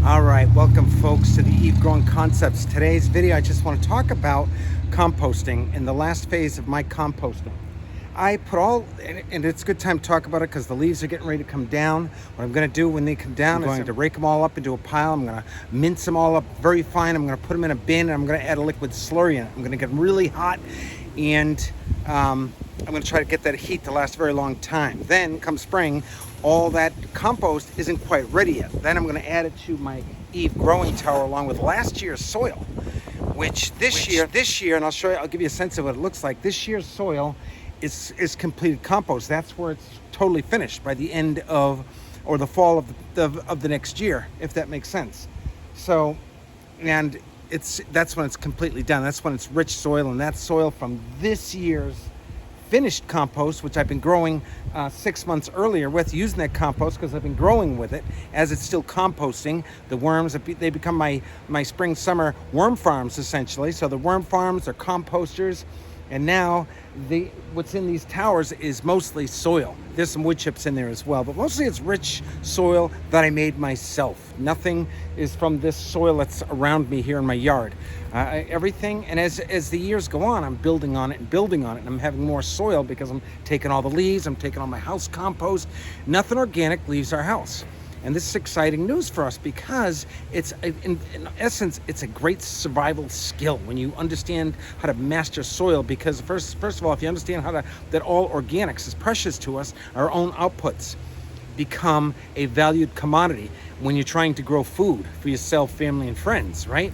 All right, welcome folks to the Eve Growing Concepts. Today's video, I just want to talk about composting in the last phase of my composting. I put all, and it's a good time to talk about it because the leaves are getting ready to come down. What I'm going to do when they come down, I'm going to rake them all up into a pile. I'm going to mince them all up very fine. I'm going to put them in a bin, and I'm going to add a liquid slurry in it. I'm going to get them really hot, and I'm going to try to get that heat to last a very long time. Then, come spring, all that compost isn't quite ready yet. Then I'm going to add it to my Eve growing tower along with last year's soil, which this year, and I'll show you, I'll give you a sense of what it looks like. This year's soil is completed compost. That's where it's totally finished by the end of, or the fall of the next year, if that makes sense. So, and that's when it's completely done. That's when it's rich soil, and that soil from this year's finished compost, which I've been growing 6 months earlier with, using that compost because I've been growing with it as it's still composting. The worms, they become my spring summer worm farms essentially. So the worm farms are composters, and now what's in these towers is mostly soil. There's some wood chips in there as well, but mostly it's rich soil that I made myself. Nothing is from this soil that's around me here in my yard. Everything, and as the years go on, I'm building on it, and I'm having more soil because I'm taking all the leaves, I'm taking all my house compost. Nothing organic leaves our house. And this is exciting news for us because it's, in essence, it's a great survival skill when you understand how to master soil. Because first of all, if you understand that all organics is precious to us, our own outputs become a valued commodity when you're trying to grow food for yourself, family, and friends, right?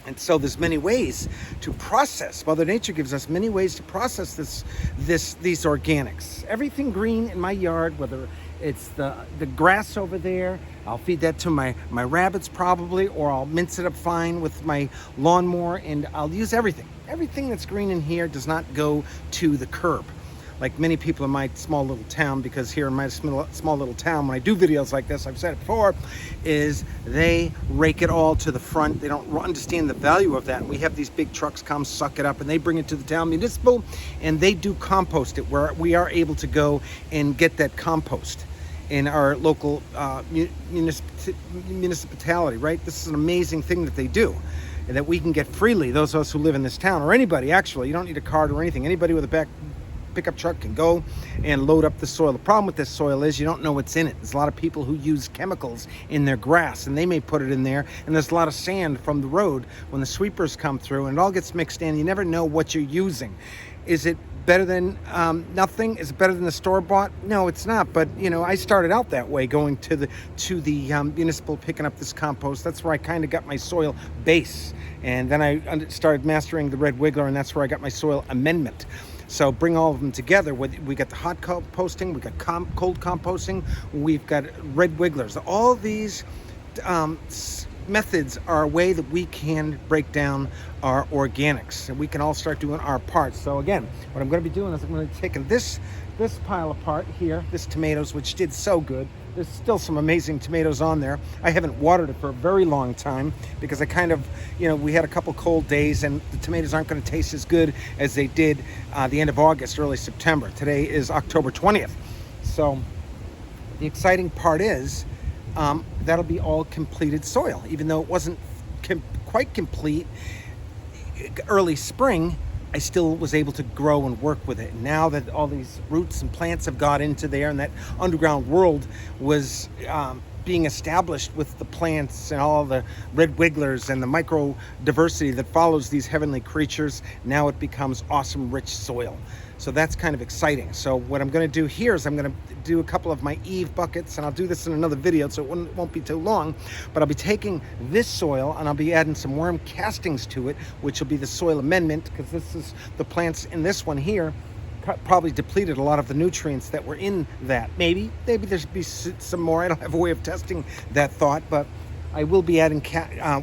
And so there's many ways to process. Mother Nature gives us many ways to process these organics. Everything green in my yard, whether it's the grass over there, I'll feed that to my rabbits probably, or I'll mince it up fine with my lawnmower, and I'll use everything. Everything that's green in here does not go to the curb, like many people in my small little town, because here in my small little town, when I do videos like this, I've said it before, is they rake it all to the front. They don't understand the value of that. We have these big trucks come suck it up, and they bring it to the town municipal, and they do compost it, where we are able to go and get that compost in our local municipality, right? This is an amazing thing that they do, and that we can get freely, those of us who live in this town, or anybody actually. You don't need a cart or anything. Anybody with a pickup truck can go and load up the soil. The problem with this soil is you don't know what's in it. There's a lot of people who use chemicals in their grass, and they may put it in there, and there's a lot of sand from the road when the sweepers come through, and it all gets mixed in. You never know what you're using. Is it better than nothing? Is it better than the store-bought? No, it's not. But I started out that way, going to the municipal, picking up this compost. That's where I kind of got my soil base, and then I started mastering the red wiggler, and that's where I got my soil amendment. So bring all of them together. We got the hot composting, we got cold composting, we've got red wigglers. All these methods are a way that we can break down our organics, and we can all start doing our parts. So again, what I'm going to be doing is I'm going to be taking this pile apart here, this tomatoes, which did so good. There's still some amazing tomatoes on there. I haven't watered it for a very long time because I kind of, we had a couple cold days, and the tomatoes aren't going to taste as good as they did the end of August, early September. Today is October 20th. So the exciting part is that'll be all completed soil. Even though it wasn't quite complete early spring, I still was able to grow and work with it. Now that all these roots and plants have got into there, and that underground world was being established with the plants and all the red wigglers and the micro diversity that follows these heavenly creatures, now it becomes awesome, rich soil. So that's kind of exciting. So what I'm going to do here is I'm going to do a couple of my Eve buckets, and I'll do this in another video, so it won't be too long. But I'll be taking this soil, and I'll be adding some worm castings to it, which will be the soil amendment, because this is the plants in this one here probably depleted a lot of the nutrients that were in that. Maybe there's be some more. I don't have a way of testing that thought, but I will be adding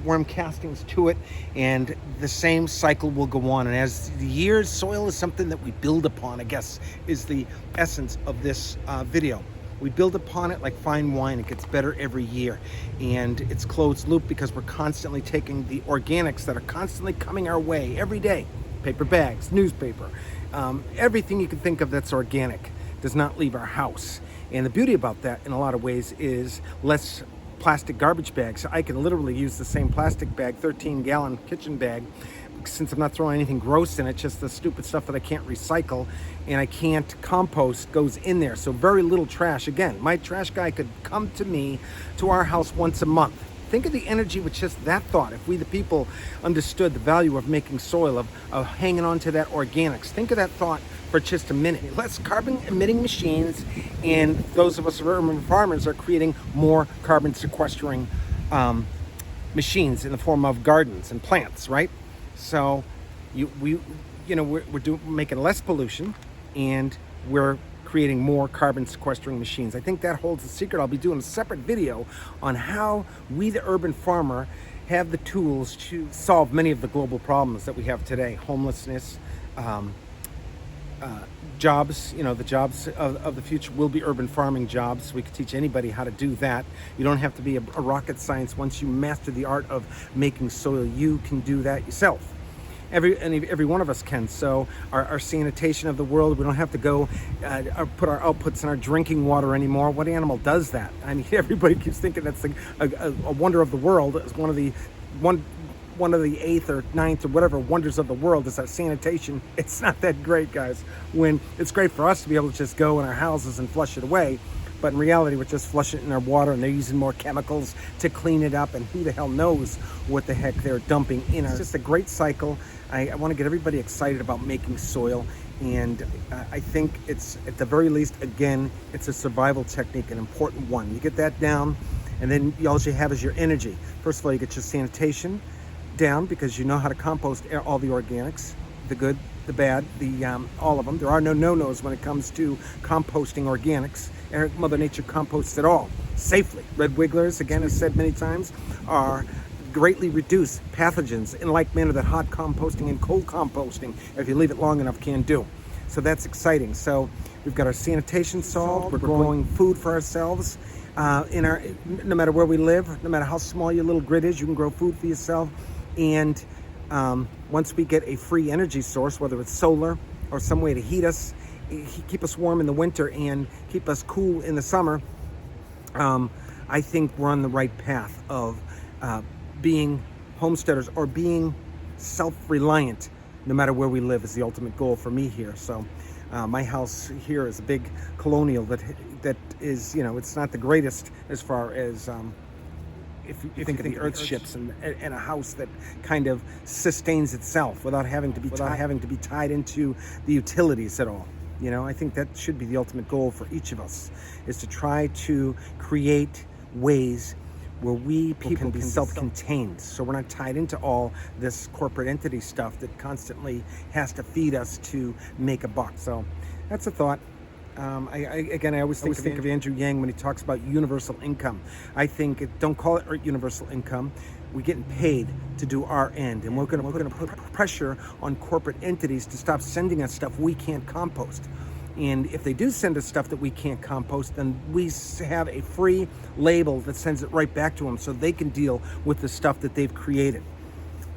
worm castings to it, and the same cycle will go on. And as the years, soil is something that we build upon, I guess, is the essence of this video. We build upon it like fine wine. It gets better every year, and it's closed loop because we're constantly taking the organics that are constantly coming our way every day. Paper bags, newspaper, everything you can think of that's organic does not leave our house. And the beauty about that in a lot of ways is less plastic garbage bags. I can literally use the same plastic bag, 13-gallon kitchen bag, since I'm not throwing anything gross in it, just the stupid stuff that I can't recycle and I can't compost goes in there. So very little trash. Again, my trash guy could come to our house once a month. Think of the energy with just that thought. If we, the people, understood the value of making soil, of hanging on to that organics. Think of that thought for just a minute. Less carbon emitting machines, and those of us urban farmers are creating more carbon sequestering machines in the form of gardens and plants, right? So we're making less pollution, and we're creating more carbon sequestering machines. I think that holds the secret. I'll be doing a separate video on how we, the urban farmer, have the tools to solve many of the global problems that we have today. Homelessness, jobs, the jobs of the future will be urban farming jobs. We could teach anybody how to do that. You don't have to be a rocket science. Once you master the art of making soil, you can do that yourself. Every one of us can. So our sanitation of the world, we don't have to go put our outputs in our drinking water anymore. What animal does that? I mean, everybody keeps thinking that's a wonder of the world. It's one of the 8th or 9th or whatever wonders of the world is our sanitation. It's not that great, guys. When it's great for us to be able to just go in our houses and flush it away, but in reality we're just flushing it in our water, and they're using more chemicals to clean it up, and who the hell knows what the heck they're dumping in our. It's just a great cycle. I want to get everybody excited about making soil, and I think it's, at the very least, again, it's a survival technique, an important one. You get that down, and then all you have is your energy. First of all, you get your sanitation down, because you know how to compost all the organics, the good, the bad, all of them. There are no no-nos when it comes to composting organics. Mother Nature composts it all safely. Red wigglers, again, as said many times, are greatly reduce pathogens in like manner that hot composting and cold composting, if you leave it long enough, can do. So that's exciting. So we've got our sanitation solved. We're growing food for ourselves. No matter where we live, no matter how small your little grid is, you can grow food for yourself. And once we get a free energy source, whether it's solar or some way to heat us, keep us warm in the winter and keep us cool in the summer, I think we're on the right path of being homesteaders, or being self-reliant, no matter where we live, is the ultimate goal for me here. So my house here is a big colonial that is, it's not the greatest as far as if you think of the earthships and a house that kind of sustains itself without having to be tied into the utilities at all. I think that should be the ultimate goal for each of us, is to try to create ways where we people can be self-contained, so we're not tied into all this corporate entity stuff that constantly has to feed us to make a buck. So that's a thought. I always think of Andrew Yang when he talks about universal income. I think don't call it universal income. We're getting paid to do our end, and we're going to put pressure on corporate entities to stop sending us stuff we can't compost. And if they do send us stuff that we can't compost, then we have a free label that sends it right back to them, so they can deal with the stuff that they've created.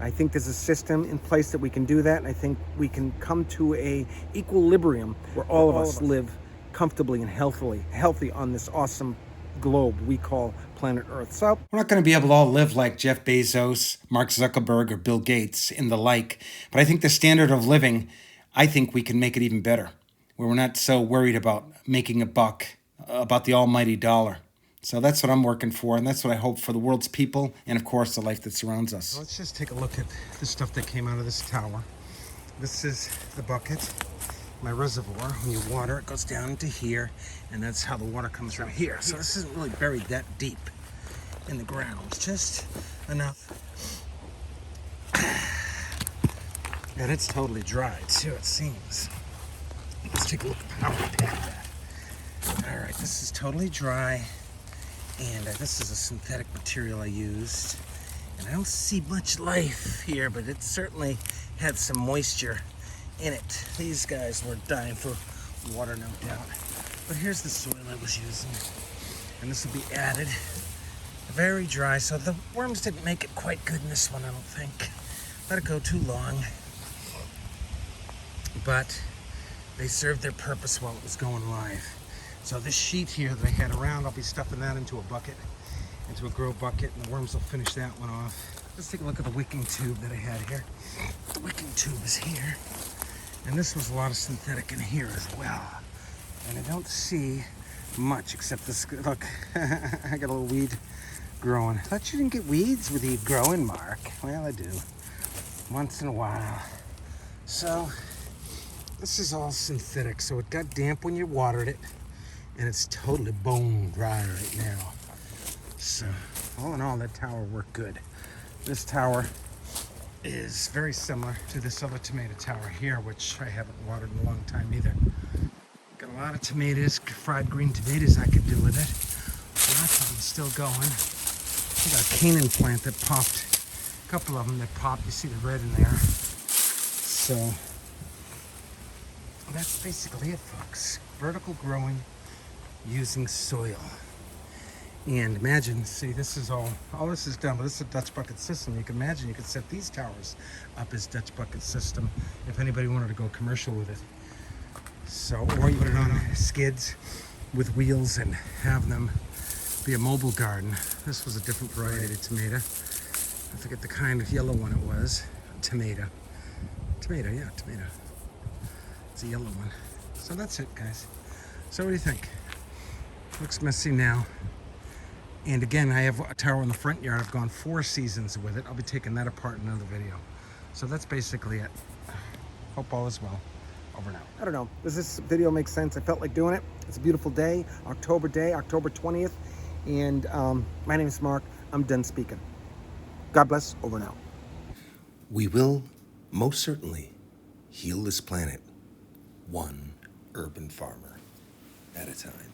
I think there's a system in place that we can do that, and I think we can come to a equilibrium where all of us live comfortably and healthy on this awesome globe we call planet Earth. So we're not going to be able to all live like Jeff Bezos, Mark Zuckerberg, or Bill Gates and the like, but I think the standard of living, I think we can make it even better, where we're not so worried about making a buck, about the almighty dollar. So that's what I'm working for, and that's what I hope for the world's people, and of course the life that surrounds us. Let's just take a look at the stuff that came out of this tower. This is the bucket, my reservoir. When you water, it goes down into here, and that's how the water comes from here. So this isn't really buried that deep in the ground, just enough. And it's totally dry too, it seems. Let's take a look at how we pack that. All right, this is totally dry, and this is a synthetic material I used. And I don't see much life here, but it certainly had some moisture in it. These guys were dying for water, no doubt. But here's the soil I was using, and this will be added. Very dry, so the worms didn't make it quite good in this one, I don't think. Let it go too long. But they served their purpose while it was going live. So this sheet here that I had around, I'll be stuffing that into a bucket. into a grow bucket, and the worms will finish that one off. Let's take a look at the wicking tube that I had here. The wicking tube is here, and this was a lot of synthetic in here as well. And I don't see much except this. Look, I got a little weed growing. I thought you didn't get weeds with you growing, Mark. Well, I do, once in a while. So this is all synthetic, so it got damp when you watered it, and it's totally bone dry right now. So all in all, that tower worked good. This tower is very similar to this other tomato tower here, which I haven't watered in a long time either. Got a lot of tomatoes, fried green tomatoes I could do with it. Lots of them still going. I got a Canaan plant that popped, a couple of them that popped. You see the red in there. So that's basically it, folks. Vertical growing using soil. And imagine, see, this is all this is done, but this is a Dutch bucket system. You can imagine you could set these towers up as Dutch bucket system if anybody wanted to go commercial with it. So, or you put it on skids with wheels and have them be a mobile garden. This was a different variety of tomato. I forget the kind of yellow one it was. Tomato, yeah, tomato. It's a yellow one. So that's it, guys. So what do you think? Looks messy now. And again, I have a tower in the front yard. I've gone 4 seasons with it. I'll be taking that apart in another video. So that's basically it. Hope all is well. Over now. I don't know. Does this video make sense? I felt like doing it. It's a beautiful day, October 20th. And my name is Mark. I'm done speaking. God bless. Over now. We will most certainly heal this planet, one urban farmer at a time.